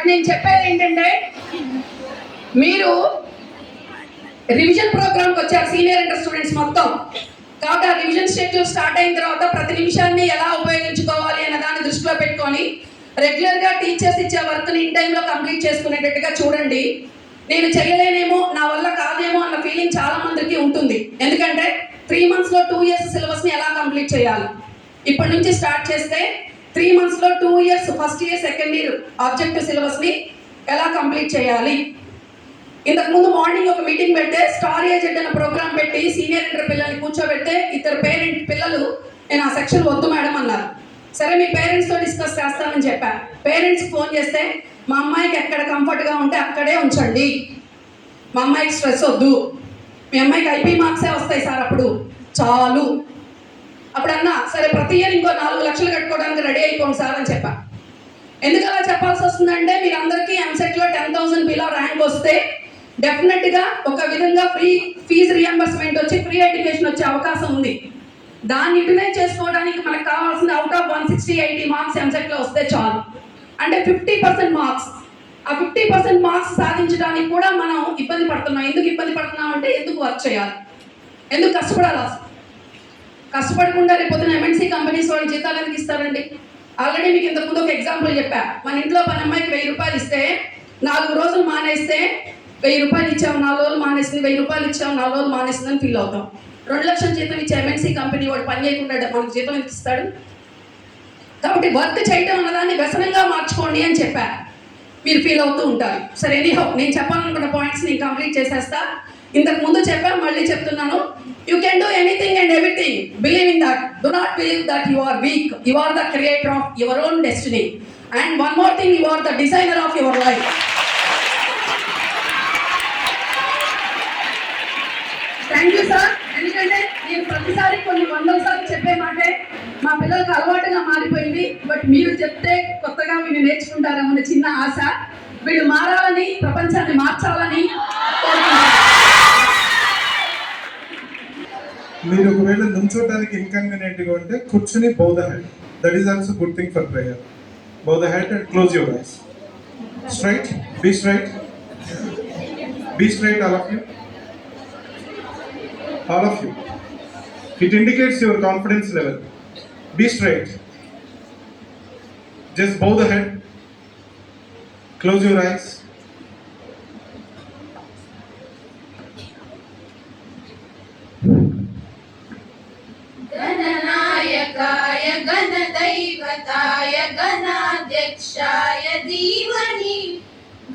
నేను చెప్పేది ఏంటంటే, మీరు రివిజన్ ప్రోగ్రామ్కి వచ్చారు సీనియర్ ఇంటర్ స్టూడెంట్స్ మొత్తం. కాబట్టి ఆ రివిజన్ షెడ్యూల్ స్టార్ట్ అయిన తర్వాత ప్రతి నిమిషాన్ని ఎలా ఉపయోగించుకోవాలి అనే దాన్ని దృష్టిలో పెట్టుకొని రెగ్యులర్గా టీచర్స్ ఇచ్చే వర్క్ని ఇన్ టైంలో కంప్లీట్ చేసుకునేటట్టుగా చూడండి. నేను చేయలేనేమో, నా వల్ల కాదేమో అన్న ఫీలింగ్ చాలా మందికి ఉంటుంది. ఎందుకంటే 3 monthsలో 2 years సిలబస్ని ఎలా కంప్లీట్ చేయాలి, ఇప్పటి నుంచి స్టార్ట్ చేస్తే 3 monthsలో 2 years first year second year objective సిలబస్ని ఎలా కంప్లీట్ చేయాలి. ఇంతకుముందు మార్నింగ్ ఒక మీటింగ్ పెడితే స్టార్ ఏజెంట్ అనే ప్రోగ్రామ్ పెట్టి సీనియర్ ఇంటర్ పిల్లల్ని కూర్చోబెడితే ఇద్దరు పిల్లలు నేను ఆ సెక్షన్ వద్దు మేడం అన్నారు. సరే మీ పేరెంట్స్తో డిస్కస్ చేస్తానని చెప్పాను. పేరెంట్స్కి ఫోన్ చేస్తే మా అమ్మాయికి ఎక్కడ కంఫర్ట్గా ఉంటే అక్కడే ఉంచండి, మా అమ్మాయికి స్ట్రెస్ వద్దు, మీ అమ్మాయికి ఐపీ మార్క్సే వస్తాయి సార్ అప్పుడు చాలు. అప్పుడన్నా సరే ప్రతి ఇయర్ ఇంకో 4 లక్షలు కట్టుకోవడానికి రెడీ అయిపోండి సార్ అని చెప్పాను. ఎందుకు అలా చెప్పాల్సి వస్తుందంటే, మీరందరికీ ఎంసెట్లో 10,000 బిలో ర్యాంక్ వస్తే డెఫినెట్గా ఒక విధంగా ఫీజు రియంబర్స్మెంట్ వచ్చి ఫ్రీ ఎడ్యుకేషన్ వచ్చే అవకాశం ఉంది. దాన్ని యూటిలైజ్ చేసుకోవడానికి మనకు కావాల్సిన అవుట్ ఆఫ్ 160-80 మార్క్స్ ఎంసెట్లో వస్తే చాలు. అంటే 50% మార్క్స్. ఆ 50% మార్క్స్ సాధించడానికి కూడా మనం ఇబ్బంది పడుతున్నాం. ఎందుకు ఇబ్బంది పడుతున్నాం అంటే, ఎందుకు వర్క్ చేయాలి, ఎందుకు కష్టపడాలి. కష్టపడకుండా రేపొద్దున ఎంఎన్సీ కంపెనీస్ వాళ్ళు జీతాలు ఎందుకు ఇస్తారండి? ఆల్రెడీ మీకు ఇంతకుముందు ఒక ఎగ్జాంపుల్ చెప్పా. మన ఇంట్లో పని అమ్మాయికి 1000 రూపాయలు ఇస్తే 4 రోజులు మానేస్తే 1000 రూపాయలు ఇచ్చాము, 4 రోజులు మానేస్తుంది, 1000 రూపాయలు ఇచ్చాము, 4 రోజులు మానేస్తుందని ఫీల్ అవుతాం. 2 లక్షల జీతం ఇచ్చే ఎంఎన్సీ కంపెనీ వాడు పని చేయకుండా మనకు జీతం ఎందుకు ఇస్తాడు? కాబట్టి వర్క్ చేయడం అన్నదాన్ని వ్యసనంగా మార్చుకోండి అని చెప్పా. మీరు ఫీల్ అవుతూ ఉంటారు. సరే, ఎనీహౌ నేను చెప్పాలనుకున్న పాయింట్స్ నేను కంప్లీట్ చేసేస్తా. ఇంతకు ముందు చెప్పాను, మళ్ళీ చెప్తున్నాను. You can do anything and everything. Believe in that. Do not believe that you are weak. You are the creator of your own destiny. And one more thing, you are the designer of your life. Thank you sir. ఎందుకంటే నేను ప్రతిసారి కొన్ని 100 సార్లు చెప్పే మాటే మా పిల్లలకు అలవాటుగా మారిపోయింది. బట్ మీరు చెప్తే కొత్తగా వీళ్ళు నేర్చుకుంటారన్న చిన్న ఆశ. వీళ్ళు మారాలని, ప్రపంచాన్ని మార్చాలని మీరు ఒకవేళ నుంచోడానికి ఇన్కన్వీనియంట్గా ఉంటే కూర్చుని bow the head. That is also good thing for prayer. Bow the head and close your eyes. Straight. Be straight. Be straight, all of you. All of you. It indicates your confidence level. Be straight. Just bow the head. Close your eyes. गणनायकाय गणदैवताय गणाध्यक्षाय धीमहि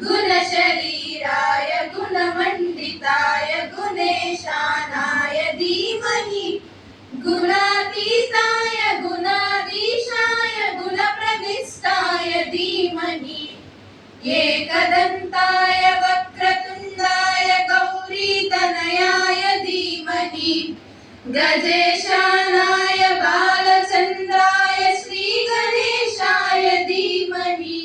गुणशरीराय गुणमण्डिताय गुणेशानाय धीमहि गुणातीताय गुणाधीशाय गुणप्रविष्टाय धीमहि एकदन्ताय वक्रतुण्डाय गौरीतनयाय धीमहि गजेशानाय बालचन्द्राय श्रीगणेशाय धीमहि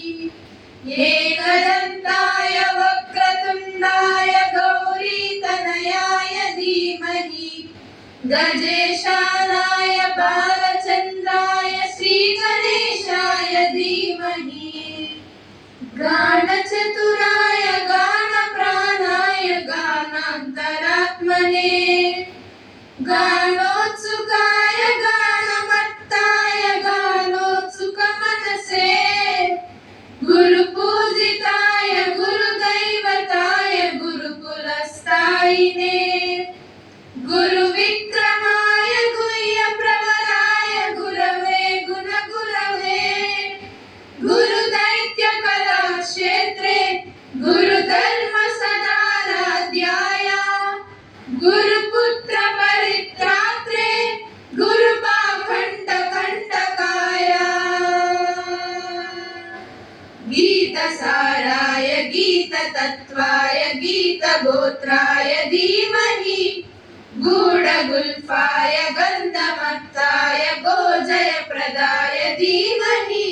एकदन्ताय वक्रतुण्डाय गौरीतनयाय धीमहि गजेशानाय बालचन्द्राय श्रीगणेशाय धीमहि गानचतुराय गानप्राणाय गानान्तरात्मने गानोत्सुकाय गानमत्ताय गानोत्सुकमनसे गुरुपूजिताय गुरुदैवताय गुरुकुलस्थायिने गुरुविक्रमाय गुह्यप्रवराय गुरवे गुणगुरवे गुरुदैत्यकलाक्षेत्रे गुरुधर्मसदाराध्याय गुरुपुत्र परित्रात्रे गुरुपाखण्डकण्टकाय गीतसाराय गीततत्त्वाय गीतगोत्राय धीमहि गूढगुल्फाय गन्धमत्ताय गोजयप्रदाय धीमहि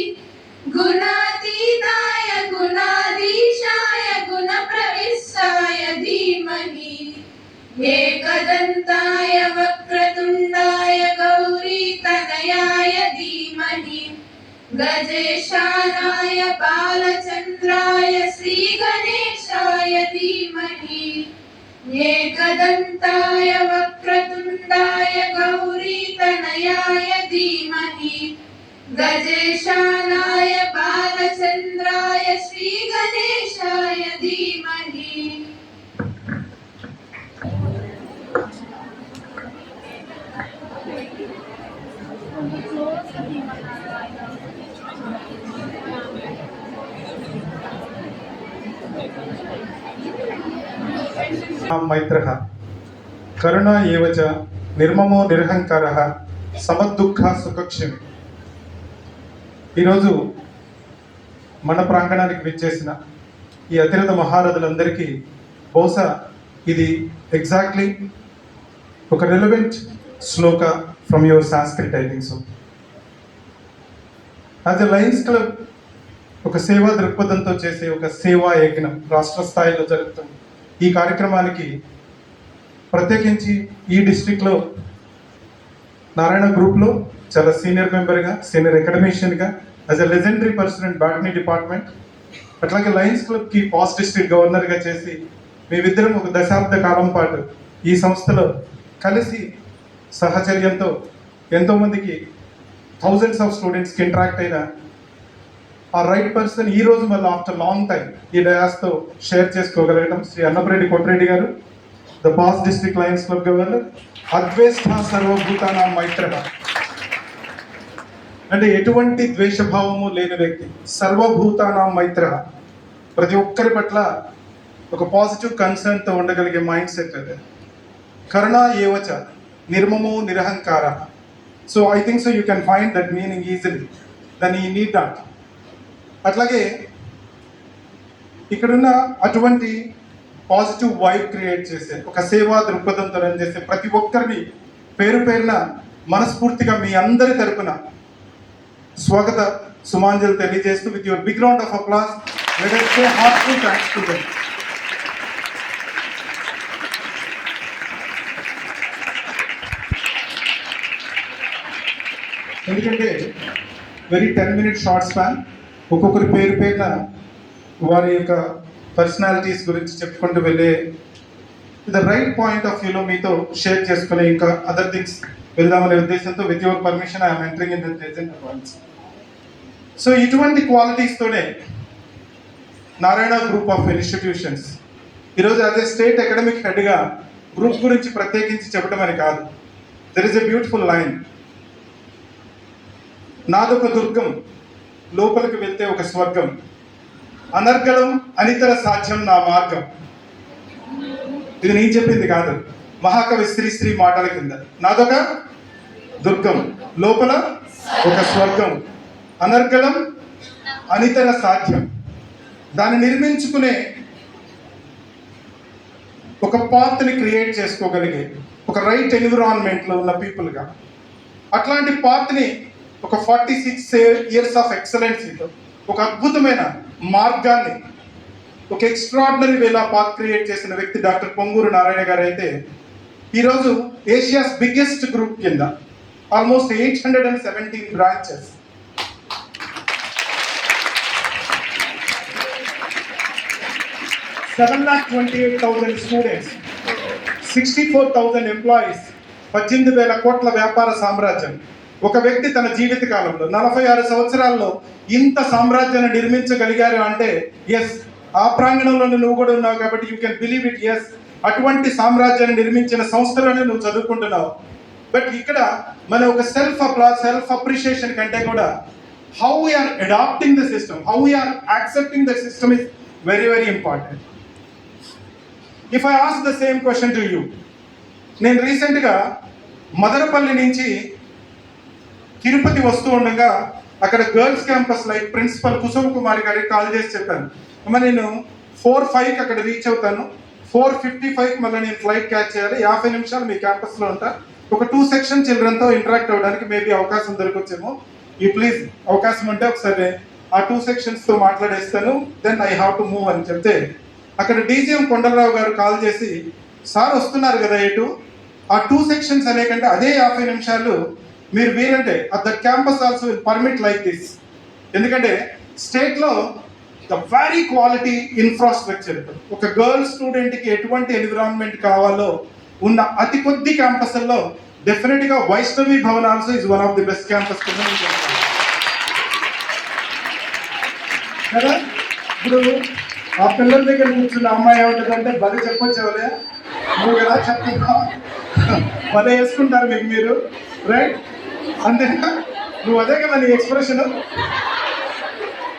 गुणातीताय गुणाधीशाय गुणप्रविष्टाय धीमहि एकदन्ताय वक्रतुण्डाय गौरीतनयाय धीमहि गजेशानाय बालचन्द्राय श्रीगणेशाय धीमहि एकदन्ताय वक्रतुण्डाय गौरीतनयाय धीमहि गजेशानाय बालचन्द्राय श्रीगणेशाय धीमहि మైత్రః కరుణ ఏవచ నిర్మమో నిరహంకారః సమదుఃఖ సుఖక్షమి. ఈరోజు మన ప్రాంగణానికి విచ్చేసిన ఈ అతిరథ మహారథులందరికీ బహుశా ఇది ఎగ్జాక్ట్లీ ఒక relevant Shloka from your Sanskrit, I think so. As a Lions club ఒక సేవా దృక్పథంతో చేసే ఒక సేవా యజ్ఞం రాష్ట్ర స్థాయిలో జరుగుతుంది. ఈ కార్యక్రమానికి ప్రత్యేకించి ఈ డిస్ట్రిక్ట్లో నారాయణ గ్రూప్లో చాలా సీనియర్ మెంబర్గా, సీనియర్ అకాడమిషియన్గా, as a legendary person in botany department, అట్లాగే లయన్స్ క్లబ్కి పాస్ట్ డిస్ట్రిక్ట్ గవర్నర్గా చేసి మేమిద్దరం ఒక దశాబ్ద కాలం పాటు ఈ సంస్థలో కలిసి సహచర్యంతో ఎంతోమందికి థౌజండ్స్ ఆఫ్ స్టూడెంట్స్కి ఇంటరాక్ట్ అయిన ఆ రైట్ పర్సన్ ఈరోజు మళ్ళీ ఆఫ్టర్ లాంగ్ టైం ఈ డయాస్తో షేర్ చేసుకోగలగడం Shri Annapareddy Kotireddy garu, the past district lions club governor. అద్వేష్ట సర్వభూతానాం మైత్రః అంటే ఎటువంటి ద్వేషభావము లేని వ్యక్తి, సర్వభూతానాం మైత్రః, ప్రతి ఒక్కరి పట్ల ఒక పాజిటివ్ కన్సర్న్తో ఉండగలిగే మైండ్ సెట్ అది. కరుణ ఏవచ నిర్మమో నిరహంకార. So I think so you can find that meaning easily, then you need not. అట్లాగే ఇక్కడున్న అటువంటి పాజిటివ్ వైబ్ క్రియేట్ చేసే ఒక సేవా దృక్పథంతో రన్ చేసే ప్రతి ఒక్కరిని పేరు పేరున మనస్ఫూర్తిగా మీ అందరి తరపున స్వాగత సుమాంజలు తెలియజేస్తూ with your big round of applause let us say heartfelt thanks to them. ఎందుకంటే వెరీ 10-minute షార్ట్ స్పాన్, ఒక్కొక్కరి పేరు పేరున వారి యొక్క పర్సనాలిటీస్ గురించి చెప్పుకుంటూ వెళ్ళే ద రైట్ పాయింట్ ఆఫ్ వ్యూలో మీతో షేర్ చేసుకునే ఇంకా అదర్ థింగ్స్ వెళ్దామనే ఉద్దేశంతో with your permission I'm entering in the present points. So ఇటువంటి క్వాలిటీస్తోనే నారాయణ గ్రూప్ ఆఫ్ ఇన్స్టిట్యూషన్స్ ఈరోజు యాజ్ ఏ స్టేట్ అకాడమిక్ హెడ్గా గ్రూప్ గురించి ప్రత్యేకించి చెప్పడం అని కాదు. There is a beautiful line, నాదొక దుర్గం లోపలికి వెళ్తే ఒక స్వర్గం, అనర్గళం అనితర సాధ్యం నా మార్గం. ఇది నేను చెప్పింది కాదు, మహాకవి శ్రీశ్రీ మాటల కింద. నాదొక దుర్గం లోపల ఒక స్వర్గం, అనర్గళం అనితర సాధ్యం. దాన్ని నిర్మించుకునే ఒక పాత్ని క్రియేట్ చేసుకోగలిగే ఒక రైట్ ఎన్విరాన్మెంట్లో ఉన్న పీపుల్గా అట్లాంటి పాత్ని ఒక 46 years ఆఫ్ ఎక్సలెన్సీతో ఒక అద్భుతమైన మార్గాన్ని ఒక ఎక్స్ట్రాడినరీ వేలా పాత్ క్రియేట్ చేసిన వ్యక్తి డాక్టర్ పొంగూరు నారాయణ గారు అయితే ఈరోజు ఏషియాస్ బిగ్గెస్ట్ గ్రూప్ కింద ఆల్మోస్ట్ 817 బ్రాంచెస్, 728,000 స్టూడెంట్స్, 64,000 ఎంప్లాయీస్, 18,000 కోట్ల వ్యాపార సామ్రాజ్యం. ఒక వ్యక్తి తన జీవిత కాలంలో 46 సంవత్సరాల్లో ఇంత సామ్రాజ్యాన్ని నిర్మించగలిగారు అంటే ఎస్, ఆ ప్రాంగణంలో నువ్వు కూడా ఉన్నావు కాబట్టి you can believe it. Yes, అటువంటి సామ్రాజ్యాన్ని నిర్మించిన సంస్థలోనే నువ్వు చదువుకుంటున్నావు. బట్ ఇక్కడ మన ఒక సెల్ఫ్ అప్రిషియేషన్ కంటే కూడా how we are adopting the system, how we are accepting the system is very very important. If I ask the same question to you, నేను రీసెంట్గా మదనపల్లి నుంచి తిరుపతి వస్తూ ఉండగా అక్కడ girls campus like principal Kusuma Kumari గారికి కాల్ చేసి చెప్పాను, అమ్మ నేను 4:05 అక్కడ రీచ్ అవుతాను, 4:55 మళ్ళీ నేను ఫ్లైట్ క్యాచ్ చేయాలి, 50 నిమిషాలు మీ క్యాంపస్లో ఉంటా, ఒక 2 సెక్షన్ చిల్డ్రన్తో ఇంటరాక్ట్ అవ్వడానికి మేబీ అవకాశం దొరకొచ్చేమో, ఈ ప్లీజ్ అవకాశం ఉంటే ఒకసారి ఆ 2 సెక్షన్స్తో మాట్లాడేస్తాను, then I have to move అని చెప్తే అక్కడ డీజీఎం కొండలరావు గారు కాల్ చేసి, సార్ వస్తున్నారు కదా ఎటు, ఆ 2 సెక్షన్స్ అనే కంటే అదే 50 నిమిషాలు మీరు వీరంటే at the campus also will permit like this. ఎందుకంటే స్టేట్లో ద వెరీ క్వాలిటీ ఇన్ఫ్రాస్ట్రక్చర్, ఒక గర్ల్ స్టూడెంట్కి ఎటువంటి ఎన్విరాన్మెంట్ కావాలో ఉన్న అతి కొద్ది క్యాంపస్ల్లో డెఫినెట్గా Vaishnavi Bhavan also is one of the best campus కదా. ఇప్పుడు ఆ పిల్లల దగ్గర కూర్చున్న అమ్మాయి ఏముంటుందంటే బలి చెప్పొచ్చేవలే నువ్వు ఎలా చెప్తున్నావు, భలే వేసుకుంటారు మీకు మీరు, రైట్? అంతేనా? నువ్వు అదే కదా నీ expression,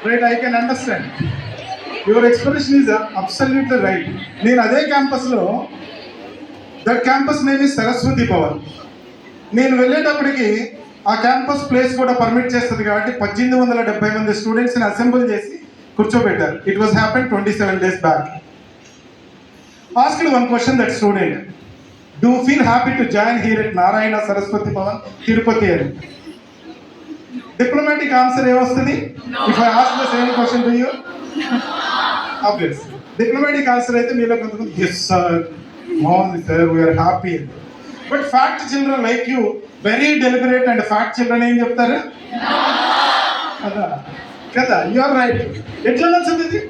right? I can understand your expression is absolutely right. నేను అదే క్యాంపస్లో, that campus name is Saraswati Bhavan. నేను వెళ్ళేటప్పటికి ఆ క్యాంపస్ ప్లేస్ కూడా పర్మిట్ చేస్తుంది కాబట్టి 1870 మంది స్టూడెంట్స్ని అసెంబుల్ చేసి కూర్చోబెట్టారు. It was happen 27 days back. Asked one question that student, do feel happy to join here at Narayana Saraswathi Bhavan Tirupati అని. డిప్లొమాటిక్ ఆన్సర్ ఏమొస్తుంది? If I ask the same question to you, obvious diplomatic answer అయితే మీలో కొంతమంది yes sir, బాగుంది sir, we are happy. But fact children like you, very deliberate and fact children ఏం చెప్తారు కదా కదా. You are right. ఎట్లా నచ్చదు ఇది?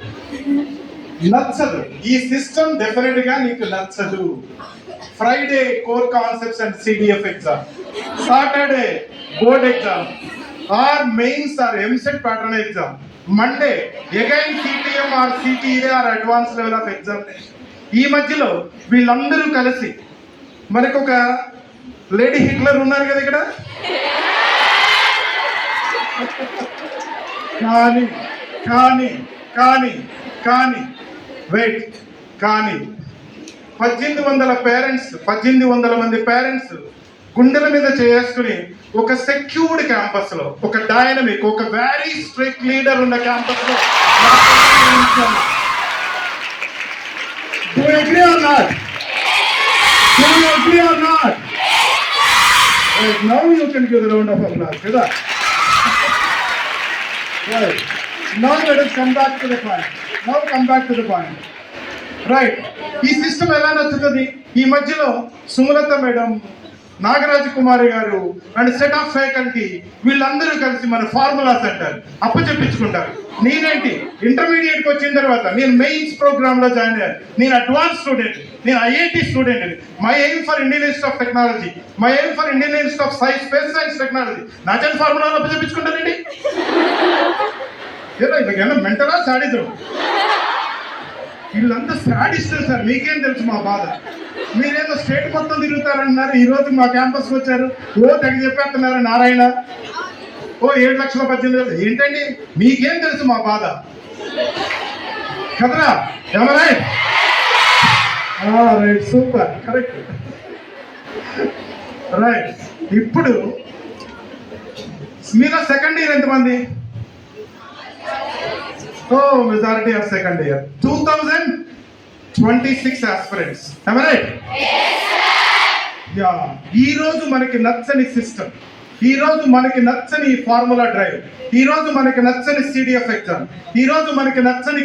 నచ్చదు. ఈ సిస్టమ్ డెఫినెట్ గా నీకు నచ్చదు. Friday core concepts and CDF exam, Saturday board exam or mains or EAMCET pattern exam, Monday again CTM or CTA or advance level of examination. ఈ మధ్యలో వీళ్ళందరూ కలిసి మనకు ఒక లేడీ హిట్లర్ ఉన్నారు కదా ఇక్కడ, కానీ కానీ కానీ కానీ వెయిట్, కానీ 1800 మంది పేరెంట్స్ గుండెల మీద చేసుకుని ఒక సెక్యూర్డ్ క్యాంపస్ లో, ఒక డైనమిక్, ఒక వెరీ స్ట్రిక్ట్ లీడర్ ఉన్న క్యాంపస్ లో Do you agree or not? Do you agree or not? Right, now you can give the round of applause, kada? Right. Now let us come back to the point. Now come back to the point. Right. ఈ system ఎలా నచ్చుతుంది? ఈ మధ్యలో Sumalatha madam, Nagaraju కుమారి గారు and set of faculty వీళ్ళందరూ కలిసి మన formulas అంటారు, అప్పచెప్పించుకుంటారు. నేనేంటి ఇంటర్మీడియట్కి వచ్చిన తర్వాత నేను మెయిన్స్ ప్రోగ్రామ్ లో జాయిన్ అయ్యాను. నేను అడ్వాన్స్ స్టూడెంట్, నేను IIT student. My aim for Indian institute of technology, my aim for Indian institute of science, space science technology. నా చేతి ఫార్ములాలో అప్పచెప్పించుకుంటానండి. ఏదో మెంటలా సాడిజం? వీళ్ళంతా సాడిస్తారు సార్. మీకేం తెలుసు మా బాధ? మీరేదో స్టేట్ మొత్తం తిరుగుతారన్నారు, ఈ రోజు మా క్యాంపస్కి వచ్చారు, ఓ తెగ చెప్పేస్తున్నారు నారాయణ, ఓ 7,18,000. ఏంటండి మీకేం తెలుసు మా బాధ? కదరా? Right, right, super, correct, right. ఇప్పుడు మీలో సెకండ్ ఇయర్ ఎంతమంది? ఓ majority of second year. 2026 aspirants. Am I right? Yes, sir. Yeah. ఈ రోజు మనకి నచ్చని సిస్టమ్, ఈ రోజు మనకి నచ్చని ఫార్ములా డ్రైవ్, ఈ రోజు మనకి నచ్చని సిడిఎఫ్ ఎగ్జామ్, ఈ రోజు మనకి నచ్చని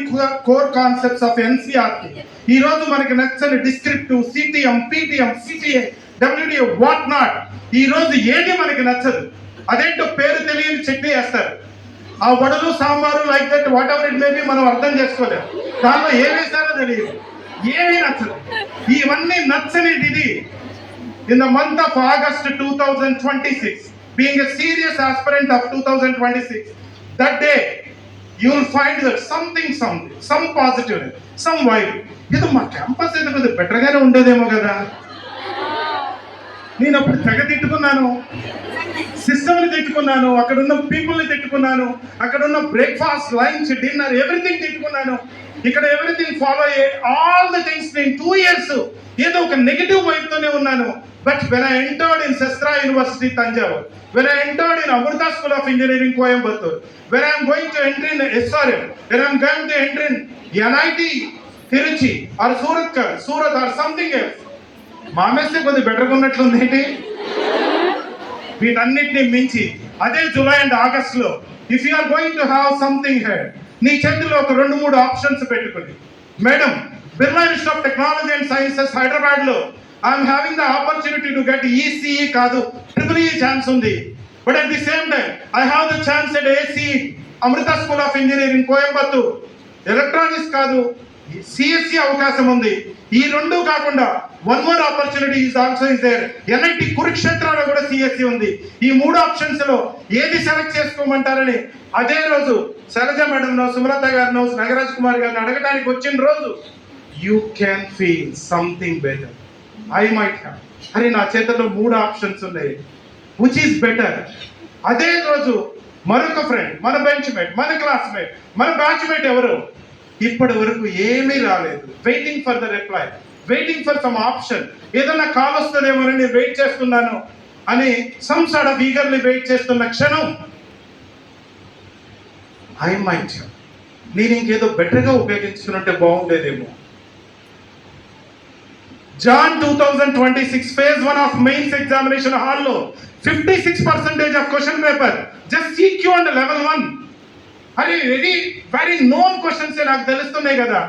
కోర్ కాన్సెప్ట్స్ ఆఫ్ ఎన్సిఆర్టీ, ఈ రోజు మనకి నచ్చని descriptive, CTM, PTM, CTA, WDA, what not. ఈ రోజు ఏది మనకి నచ్చదు. అదేంటో పేరు తెలియని చట్నీ వేస్తారు. ఆ వడలు, sambar, like that, what ever it may B, మనం అర్థం చేసుకోలేము. దానిలో ఏం వేస్తారో తెలియదు, ఏమీ నచ్చదు. ఇవన్నీ నచ్చనిది ఇది. In the month of August 2026, being a serious aspirant of 2026, that day you will find that something, some positive, some vibe. ఇది మా క్యాంపస్ అయితే కొద్దిగా బెటర్గానే ఉండేదేమో కదా. నేను అప్పుడు తెగ తిట్టుకున్నాను, సిస్టమ్ని తిట్టుకున్నాను, అక్కడున్న పీపుల్ని తిట్టుకున్నాను, అక్కడున్న బ్రేక్ఫాస్ట్, లంచ్, డిన్నర్, ఎవ్రీథింగ్ తిట్టుకున్నాను. ఇక్కడ ఎవ్రీథింగ్ ఫాలో అయ్యే ఆల్ ద థింగ్స్ నేను 2 years ఏదో ఒక నెగిటివ్ వైపుతోనే ఉన్నాను. But when I entered in Sastra university Thanjavur, when I entered in Amrita school of engineering Coimbatore, when I'm going to enter in SRM, when I'm going to enter in NIT Tiruchi or Surat or something else, మా మెస్సే కొద్దిగా బెటర్గా ఉన్నట్లుంది ఏంటి? వీటన్నిటిని మించి అదే July and ఆగస్ట్లో if you are going to have something head, నీ చేతిలో ఒక 2-3 ఆప్షన్స్ పెట్టుకుని, madam Birla institute of technology and sciences Hyderabad లో I'm having the opportunity to get ECE కాదు EEE ఛాన్స్ ఉంది. But at the same time I have the chance at ACE Amrita school of engineering Coimbatore. Electronics కాదు, CSC అవకాశం ఉంది. ఈ రెండు కాకుండా one more opportunity is also is there. NIT కురుక్షేత్రాలో కూడా CSC ఉంది. ఈ 3 ఆప్షన్స్ లో ఏది సెలెక్ట్ చేసుకోమంటారని అదే రోజు శైలజ మేడం నో, సుమలత గారినో, నాగరాజ్ కుమార్ గారిని అడగడానికి వచ్చిన రోజు you can feel something better. I might have, అరే నా చేతిలో 3 ఆప్షన్స్ ఉన్నాయి, విచ్ ఈస్ బెటర్. అదే రోజు మరొక ఫ్రెండ్, మన బెంచ్ మేట్, మన క్లాస్మేట్, మన బ్యాచ్ మేట్ ఎవరు ఇప్పటి వరకు ఏమీ రాలేదు, waiting for the reply, waiting for some option, ఏదైనా కాల్ వస్తుందేమోనని నేను వెయిట్ చేస్తున్నాను అని some sort of eagerly wait చేస్తున్న క్షణం ఐ మైట్ నేను ఇంకేదో బెటర్గా ఉపయోగించుకున్నట్టే బాగుండేదేమో. Jan 2026 phase 1 of mains examination హాల్లో 56% of question paper just CQ and level 1. అరే వెరీ నోన్ క్వశ్చన్స్ నాకు తెలుస్తున్నాయి కదా.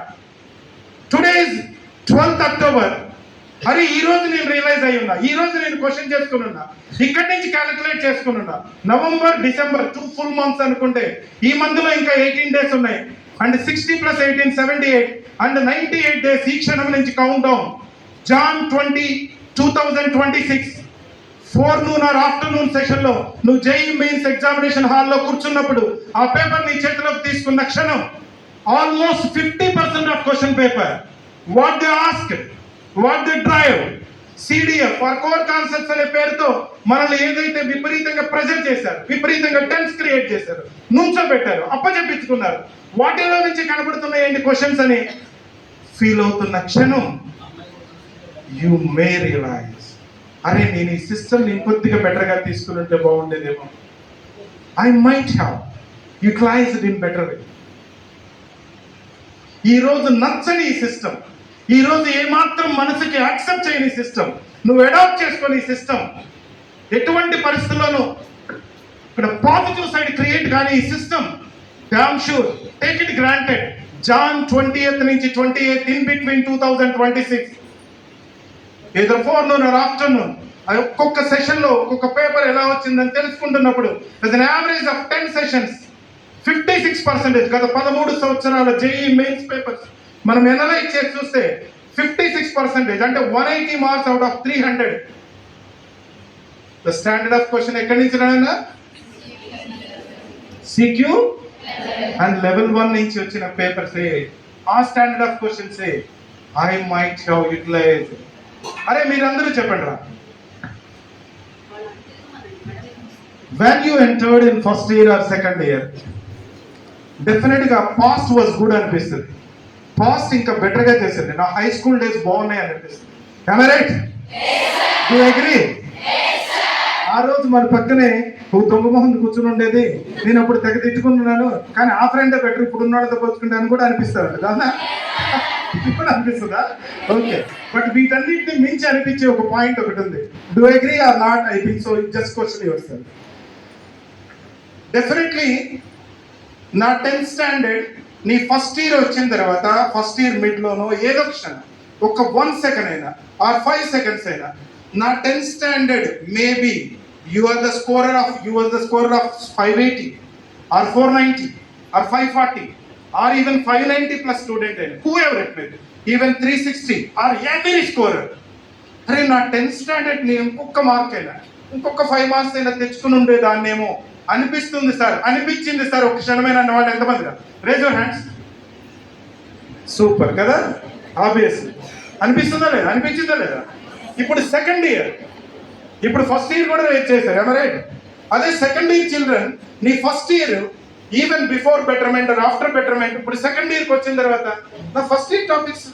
Today is 12th October. అరే ఈ రోజు నేను రియలైజ్ అయ్యి ఉన్నా, ఈ రోజు నేను క్వశ్చన్ చేసుకుని ఉన్నా, ఇక్కడి నుంచి క్యాలిక్యులేట్ చేసుకుని ఉన్నా. నవంబర్, డిసెంబర్ 2 full months అనుకుంటే ఈ మంత్లో ఇంకా 18 days ఉన్నాయి. అండ్ 60 + 18 78 అండ్ 98 days ఈ క్షణం నుంచి count down. Jan 20, 2026 forenoon or afternoon session లో నువ్వు జేఈ మెయిన్స్ ఎగ్జామినేషన్ హాల్లో కూర్చున్నప్పుడు ఆ పేపర్ నీ చేతిలోకి తీసుకున్న క్షణం almost 50% of question paper what they ask, what they drive, CDF for core concepts అనే పేరుతో మనల్ని ఏదైతే విపరీతంగా ప్రెజర్ చేశారు, విపరీతంగా టెన్స్ క్రియేట్ చేశారు, నుంచోబెట్టారు, అప్పచెప్పించుకున్నారు, వాటిలో నుంచి కనబడుతున్నాయి ఏంటి క్వశ్చన్స్ అని ఫీల్ అవుతున్న క్షణం యు మే రియలైజ్, అరే నేను ఈ సిస్టమ్ ఇంకొద్దిగా బెటర్గా తీసుకుని బాగుండేదేమో. I might have utilised in better way. ఈరోజు నచ్చని ఈ సిస్టమ్, ఈరోజు ఏమాత్రం మనసుకి యాక్సెప్ట్ చేయని సిస్టమ్ నువ్వు అడాప్ట్ చేసుకొని ఈ సిస్టమ్ ఎటువంటి పరిస్థితుల్లోనూ ఇక్కడ పాజిటివ్ సైడ్ క్రియేట్ కానీ ఈ system damn sure take it granted. Jan 20th నుంచి 28th ఇన్ బిట్వీన్ 2026 ఏదో ఫోర్నూన్ ఆర్ ఆఫ్టర్నూన్ ఒక్కొక్క సెషన్ లో ఒక్కొక్క పేపర్ ఎలా వచ్చిందని తెలుసుకుంటున్నప్పుడు an average of 10 sessions 56%, గత 13 సంవత్సరాల జేఈ మెయిన్స్ పేపర్స్ మనం ఎనలైజ్ చేసి చూస్తే 56%, అంటే 180 marks out of 300. The standard of question ఎక్కడి నుంచి రానా? సిక్యూ అండ్ లెవెల్ 1 నుంచి వచ్చిన పేపర్స్ ఆ standard of questions I might have utilized. అరే మీరందరూ చెప్పండి రా, when you entered in first year or second year definite గా పాస్ట్ వాజ్ గుడ్ అనిపిస్తుంది, పాస్ట్ ఇంకా బెటర్ గా చేసింది, నా హై స్కూల్ డేస్ బాగున్నాయి అనిపిస్తుంది. am I right? Do you agree? ఆ రోజు మన పక్కనే ఓ దొంగ మొహం కూర్చుని ఉండేది, నేను అప్పుడు తెగ తిట్టుకుంటున్నాను, కానీ ఆ ఫ్రెండే బెటర్ ఇప్పుడు ఉన్నవాళ్ళతో పోల్చుకుంటాను కూడా అనిపిస్తుంది కదా, ఇప్పుడు అనిపిస్తుందా? ఓకే, బట్ వీటన్నిటిని మించి అనిపించే ఒక పాయింట్ ఒకటి ఉంది. Do agree or not? I think so. Just question your self. Definitely నా 10th స్టాండర్డ్ నీ ఫస్ట్ ఇయర్ వచ్చిన తర్వాత ఫస్ట్ ఇయర్ మిడ్లోనో ఏదో క్షణం ఒక 1 second అయినా ఆర్ 5 seconds అయినా నా 10th standard maybe you are the scorer of 580 or 490 or 540 or even 590 plus student అయినా whoever it may even 360 or every scorer. అరే నా 10th స్టాండర్డ్ ని ఇంకొక మార్క్ అయినా ఇంకొక 5 marks అయినా తెచ్చుకుని ఉండేదాన్నేమో అనిపిస్తుంది సార్, అనిపించింది సార్ ఒక క్షణమైన అన్న వాళ్ళు ఎంతమంది? Raise your hands. సూపర్ కదా, ఆబ్వియస్లీ అనిపిస్తుందా లేదా? అనిపించిందా లేదా? ఇప్పుడు సెకండ్ ఇయర్, ఇప్పుడు ఫస్ట్ ఇయర్ కూడా రేజ్ చేశారు, ఏమ రైట్? అదే సెకండ్ ఇయర్ చిల్డ్రన్ నీ first year even before betterment or after betterment, ఇప్పుడు సెకండ్ ఇయర్కి వచ్చిన తర్వాత నా ఫస్ట్ ఇయర్ టాపిక్స్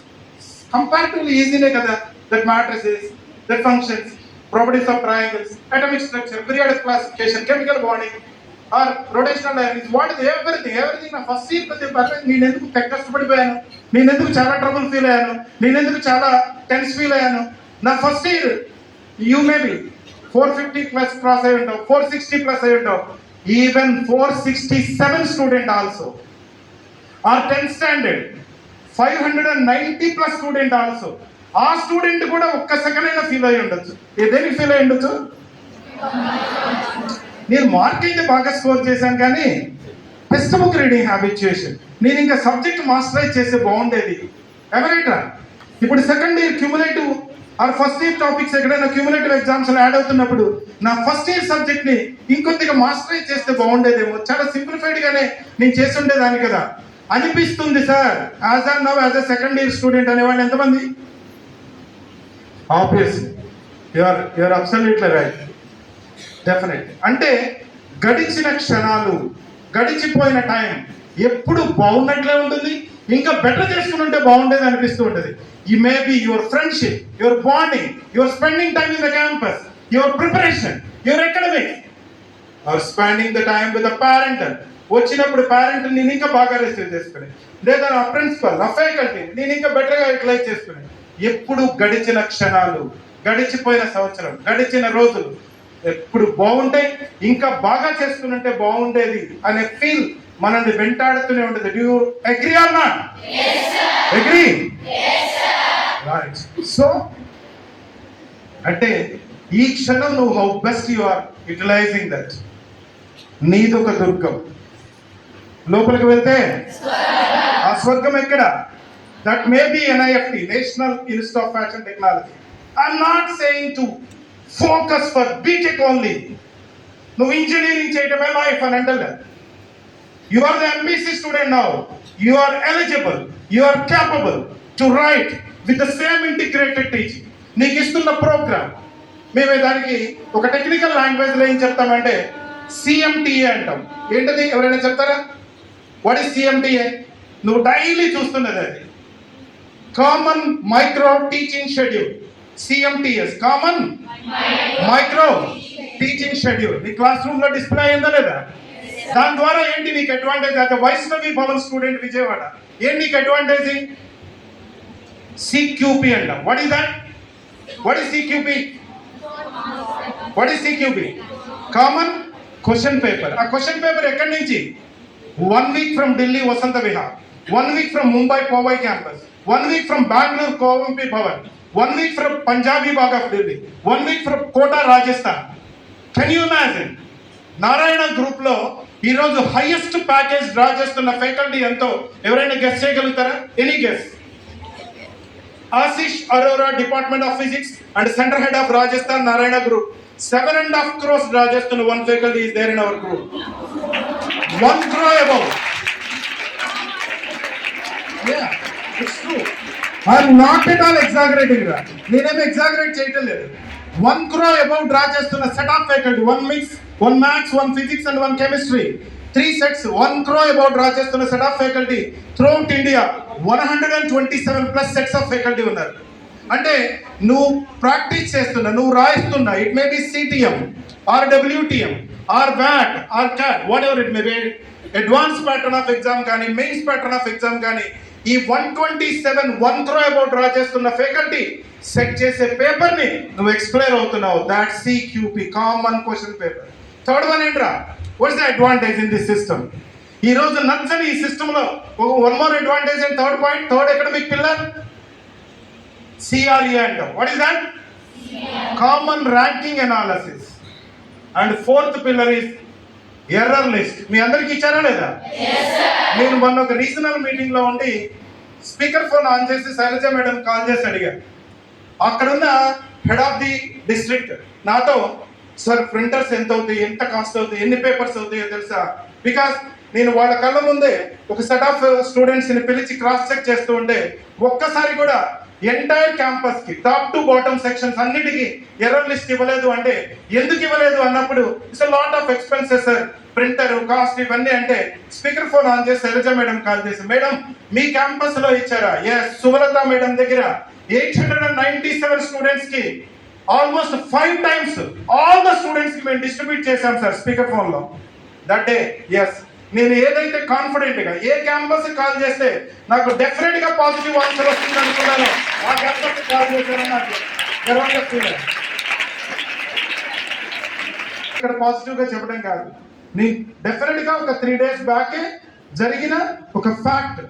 కంపారిటివ్లీ ఈజీనే కదా. That matrices, that functions, properties of triangles, atomic structure, periodic classification, chemical bonding or rotational dynamics, what is everything నా first year ప్రతి పర్లేదు. నేను ఎందుకు కష్టపడిపోయాను, నేను ఎందుకు చాలా ట్రబుల్ ఫీల్ అయ్యాను, నేను ఎందుకు చాలా టెన్స్ ఫీల్ అయ్యాను. నా first year you maybe 450+ cross అయి ఉంటావు, 460+ అయి ఉంటావు, even 467 student also. Or 10th standard 590+ student also. ఆ స్టూడెంట్ కూడా ఒక్క సెకండ్ అయినా ఫీల్ అయ్యి ఉండొచ్చు. ఏదేనికి ఫీల్ అయ్యి ఉండొచ్చు? నేను మార్క్ అయితే బాగా స్కోర్ చేశాను, కానీ టెక్స్ట్ బుక్ రీడింగ్ హ్యాబిచుయేషన్. నేను ఇంకా సబ్జెక్ట్ మాస్టరైజ్ చేస్తే బాగుండేది. ఎవరైనా ఇప్పుడు second year cumulative or first year topics ఎక్కడైనా క్యూములేటివ్ ఎగ్జామ్స్ యాడ్ అవుతున్నప్పుడు నా ఫస్ట్ ఇయర్ సబ్జెక్ట్ ని ఇంకొద్దిగా మాస్టరైజ్ చేస్తే బాగుండేదేమో, చాలా సింప్లిఫైడ్ గానే నేను చేస్తుండేదాన్ని కదా అనిపిస్తుంది sir. As on now as a second year student అనేవాళ్ళు ఎంతమంది? Obviously you are absolutely right, definite. అంటే గడిచిన క్షణాలు, గడిచిపోయిన టైం ఎప్పుడు బాగున్నట్లే ఉంటుంది, ఇంకా బెటర్ చేసుకుని ఉంటే బాగుండేది అనిపిస్తూ ఉంటుంది. ఈ maybe your friendship, your bonding, your spending time in the campus, your preparation, your academic, or spending the time with the parent. వచ్చినప్పుడు పేరెంట్ నేను ఇంకా బాగా రిసీవ్ చేసుకుని, లేదా నా ప్రిన్సిపల్, నా ఫ్యాకల్టీ నేను ఇంకా బెటర్గా యూటిలైజ్ చేసుకుని, ఎప్పుడు గడిచిన క్షణాలు, గడిచిపోయిన సంవత్సరం, గడిచిన రోజులు ఎప్పుడు బాగుంటాయి, ఇంకా బాగా చేసుకుని ఉంటే బాగుండేది అనే ఫీల్ మనల్ని వెంటాడుతూనే ఉంటుంది. Do you agree or not? Agree? Right. So అంటే ఈ క్షణం నువ్వు how best you are utilising that. నీదొక దుర్గం. లోపలికి వెళ్తే ఆ స్వర్గం ఎక్కడ? That may be NIFT, national institute of fashion technology. I'm not saying to focus for BTech only. నువ్వు ఇంజనీరింగ్ చేయటమే లైఫ్ అని అంటలే. You are the MBC student now. You are eligible. You are capable to write with the same integrated teaching. నీకు ఇస్తున్న programme మేము దానికి ఒక technical లాంగ్వేజ్లో ఏం చెప్తామంటే CMTA అంటాం. ఏంటది? ఎవరైనా చెప్తారా? What is CMTA? నువ్వు డైలీ చూస్తున్నది అది common micro teaching schedule. CMTS, common micro teaching schedule. నీ క్లాస్ రూమ్ లో డిస్ప్లే అయిందా లేదా? దాని ద్వారా ఏంటి నీకు అడ్వాంటేజ్? అయితే వైష్ణవి భవన్ స్టూడెంట్ విజయవాడ, ఏంటి నీకు అడ్వాంటేజ్? CQP అంటాం. What is that? What is CQP? What is CQP? Common question paper. ఆ క్వశ్చన్ పేపర్ ఎక్కడి నుంచి? 1 week from Delhi Vasant Vihar, 1 week from Mumbai Powai campus, 1 week from Bengaluru Kovampi Bhavan, 1 week from Punjabi Bagh of Delhi, 1 week from Kota Rajasthan. Can you imagine? Narayana group లో ఈరోజు highest package draw చేస్తున్న faculty ఎంతో ఎవరైనా guess చేయగలుగుతారా? Any guess? Ashish Arora, department of physics and centre head of Rajasthan, Narayana group. 7.5 crores draw చేస్తున్న one faculty is there in our group. 1 crore above. Yeah, it's true. I'm not at all exaggerating రా. నేనేమి exaggerate చేయటం లేదు. 1 crore above draw చేస్తున్న set of faculty, 1 mix, 1 maths, 1 physics and 1 chemistry, 3 sets, 1 crore above draw చేస్తున్న set of faculty throughout India 127 plus sets of faculty ఉన్నారు. అంటే నువ్వు practice చేస్తున్నా, నువ్వు రాయిస్తున్నా, it may be CTM or WTM or VAT or CAT, whatever it may be, advance pattern of exam కానీ mains pattern of exam కానీ, ఈ 127 1 crore above draw చేస్తున్న ఫ్యాకల్టీ సెట్ చేసే పేపర్ ని నువ్వు ఎక్స్ప్లెయిన్ అవుతున్నావు. That CQP, common question paper. Third one ఏంట్రా? What's the advantage in this system? ఈ రోజు నచ్చని ఈ సిస్టమ్ లో one more advantage and third point, third academic pillar CRE అంటాం. What is that? Common ranking analysis. And fourth pillar is error list. మీ అందరికి ఇచ్చారా లేదా? నేను మొన్న ఒక రీజనల్ మీటింగ్ లో ఉండి స్పీకర్ ఫోన్ ఆన్ చేసి శైలజ మేడం కాల్ చేసి అడిగాను. అక్కడున్న హెడ్ ఆఫ్ ది డిస్ట్రిక్ట్ నాతో, సార్ ప్రింటర్స్ ఎంత అవుతాయి, ఎంత కాస్ట్ అవుతాయి, ఎన్ని పేపర్స్ అవుతాయో తెలుసా? బికాస్ నేను వాళ్ళ కళ్ళ ముందే ఒక సెట్ ఆఫ్ స్టూడెంట్స్ ని పిలిచి క్రాస్ చెక్ చేస్తూ ఉంటే ఒక్కసారి కూడా ఎంటైర్ క్యాంపస్ కి టాప్ టు బాటమ్ సెక్షన్స్ అన్నిటికీ ఎర్రర్ లిస్ట్ ఇవ్వలేదు. అంటే ఎందుకు ఇవ్వలేదు అన్నప్పుడు it's lot of expenses sir, printer cost ఇవన్నీ. అంటే స్పీకర్ ఫోన్ ఆన్ చేసి శైలజ మేడం కాల్ చేసి, మేడం మీ క్యాంపస్ లో ఇచ్చారా? ఎస్. సుమలత మేడం దగ్గర 897 స్టూడెంట్స్ కి almost 5 times all the students కి మేము డిస్ట్రిబ్యూట్ చేశాం సార్ స్పీకర్ ఫోన్ లో దట్ డే. ఎస్, నేను ఏదైతే కాన్ఫిడెంట్ గా ఏ క్యాంపస్ కాల్ చేస్తే నాకు డెఫినెట్ గా పాజిటివ్ ఆన్సర్ వస్తుంది అనుకున్నాను, ఆ క్యాంపస్ కాల్ చేశారని నాకు గర్వంగా ఫీల్ అయ్యాను. ఇక్కడ పాజిటివ్ గా చెప్పడం కాదు, నేను డెఫినెట్ గా ఒక 3 days బ్యాకే జరిగిన ఒక ఫ్యాక్ట్